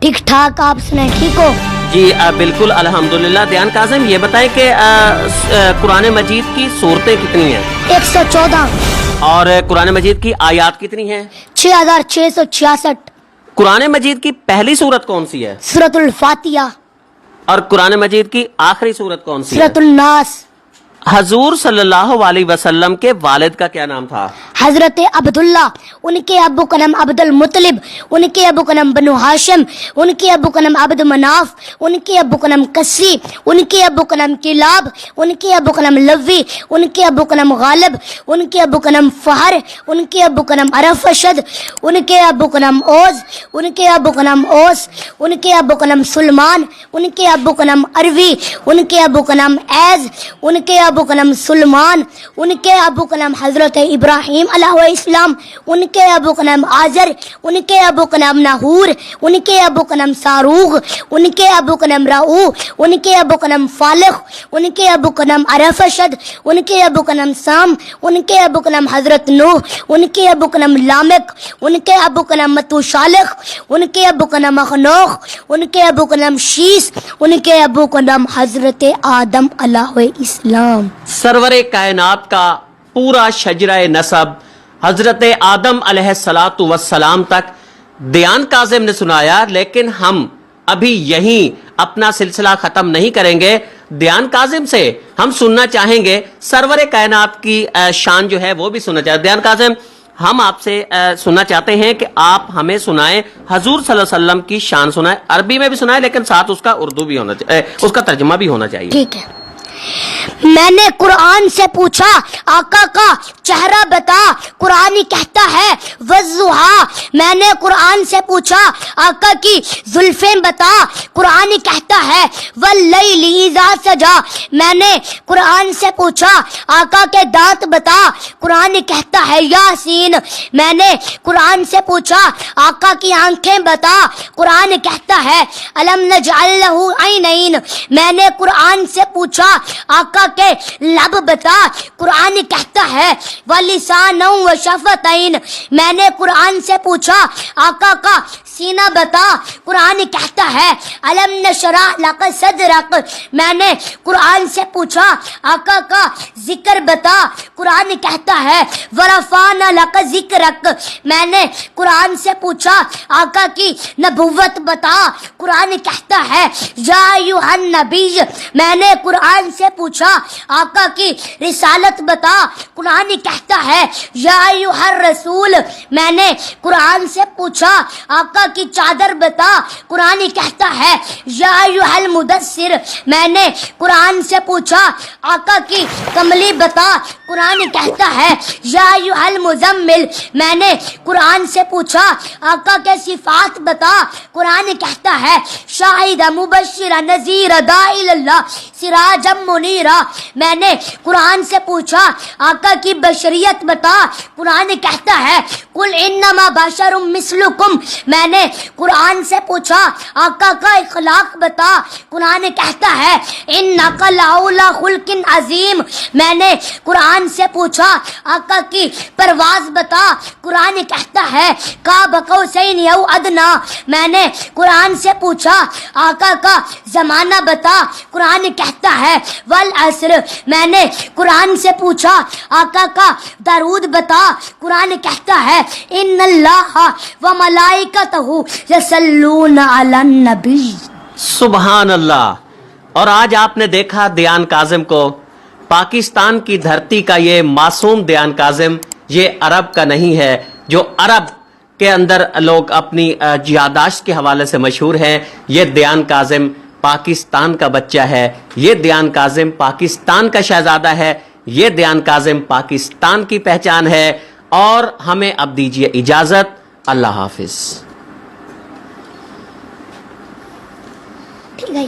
ٹھیک ٹھاک، آپ سنیں ٹھیک ہو؟ جی بالکل الحمدللہ۔ دیان کاظم یہ بتائیں کہ قرآن مجید کی سورتیں کتنی ہیں؟ 114۔ اور قرآن مجید کی آیات کتنی ہیں؟ 6666۔ قرآن مجید کی پہلی سورت کون سی ہے؟ سورۃ الفاتحہ۔ اور قرآن مجید کی آخری سورت کون سی ہے؟ سورۃ الناس۔ حضور صلی اللہ علیہ وسلم کے والد کا کیا نام تھا؟ حضرت عبداللہ، ان کے ابو کا نام عبد المطلب، ان کے ابو کا نام بنو ہاشم، ان کے ابو کا نام عبد مناف، ان کے ابو کا نام کسی، ان کے ابو کا نام کلاب، ان کے ابو کا نام لوی، ان کے ابو کا نام غالب، ان کے ابو کا نام فہر، ان کے ابو کا نام ارفشد، ان کے ابو کا نام اوز، ان کے ابو کا نام اوس، ان کے ابو کا نام سلمان، ان کے ابو کا نام اروی، ان کے ابو کا نام ایز، ان کے ابو کا نام سلمان، ان کے ابو کا نام حضرت ابراہیم علیہ السلام، ان کے ابو کا نام آزر، ان کے ابو کا نام ناہور، ان کے ابو کا نام ساروغ، ان کے ابو کا نام راؤ، ان کے ابو کا نام فالخ، ان کے ابو کا نام ارفشد، ان کے ابو کا نام سام، ان کے ابو کا نام حضرت نوح، ان کے ابو کا نام لامک، ان کے ابو کا نام متوشالخ، ان کے ابو کا نام اخنوخ، ان کے ابو کا نام شیس، ان کے ابو کا نام حضرت آدم علیہ السلام۔ سرور کائنات کا پورا شجرہ نسب حضرت آدم علیہ السلام تک دیان کاظم نے سنایا، لیکن ہم ابھی یہیں اپنا سلسلہ ختم نہیں کریں گے۔ دیان کاظم سے ہم سننا چاہیں گے سرور کائنات کی شان جو ہے وہ بھی سننا چاہتے ہیں۔ دیان کاظم، ہم آپ سے سننا چاہتے ہیں کہ آپ ہمیں سنائیں، حضور صلی اللہ علیہ وسلم کی شان سنائیں، عربی میں بھی سنائیں لیکن ساتھ اس کا اردو بھی ہونا چاہیے، اس کا ترجمہ بھی ہونا چاہیے۔ ٹھیک ہے۔ میں نے قرآن سے پوچھا آقا کا چہرہ بتا، قرآن کہتا ہے والضحیٰ۔ میں نے قرآن سے پوچھا آقا کی زلفیں بتا، قرآن کہتا ہے واللیل اذا سجا۔ میں نے قرآن سے پوچھا آقا کے دانت بتا، قرآن کہتا ہے یاسین۔ میں نے قرآن سے پوچھا آقا کی آنکھیں بتا، قرآن کہتا ہے الم نجعل لہ عینین۔ میں نے قرآن سے پوچھا آقا کے لب بتا، قرآن کہتا ہے وَلِسَانًا وَشَفَتَيْن۔ میں نے قرآن سے پوچھا آقا کا سینہ بتا، قرآن کہتا ہے الم نشرح لک صدرک۔ میں نے قرآن سے پوچھا آقا کا ذکر بتا، قرآن کہتا ہے ورفعنا لک ذکرک۔ میں نے قرآن سے پوچھا آقا کی نبوت بتا، قرآن کہتا ہے یا ایھا النبی۔ میں نے قرآن سے پوچھا آقا کی رسالت بتا، قرآن کہتا ہے یا ایھا الرسول۔ میں نے قرآن سے پوچھا آقا کی چادر بتا، قرآن کہتا ہے یا ایھا المدثر۔ میں نے قرآن سے پوچھا آقا کی کملی بتا، قرآن کہتا ہے یا ایھا المزمل۔ میں نے قرآن سے پوچھا آقا کے صفات بتا، قرآن کہتا ہے شاہدا مبشرا نذیرا داعی اللہ سراجا منیرا۔ میں نے قرآن سے پوچھا آقا کی بشریت بتا، قرآن کہتا ہے قل انما بشر مثلکم۔ میں نے قرآن سے پوچھا آقا کا اخلاق بتا، قرآن کہتا ہے انک لعلی خلق عظیم۔ میں نے قرآن سے پوچھا آقا کی پرواز بتا، قرآن کہتا ہے قاب قوسین او ادنی۔ میں نے قرآن سے پوچھا آقا کا زمانہ بتا، قرآن کہتا ہے والعصر۔ میں نے قرآن سے پوچھا آقا کا درود بتا، قرآن کہتا ہے ان اللہ وملائکتہ یصلون علی النبی۔ سبحان اللہ۔ اور آج آپ نے دیکھا دیان کاظم کو، پاکستان کی دھرتی کا یہ معصوم دیان کاظم، یہ عرب کا نہیں ہے، جو عرب کے اندر لوگ اپنی یادداشت کے حوالے سے مشہور ہیں۔ یہ دیان کاظم پاکستان کا بچہ ہے، یہ دیان کاظم پاکستان کا شہزادہ ہے، یہ دیان کاظم پاکستان کی پہچان ہے۔ اور ہمیں اب دیجیے اجازت، اللہ حافظ۔ ٹھیک ہے۔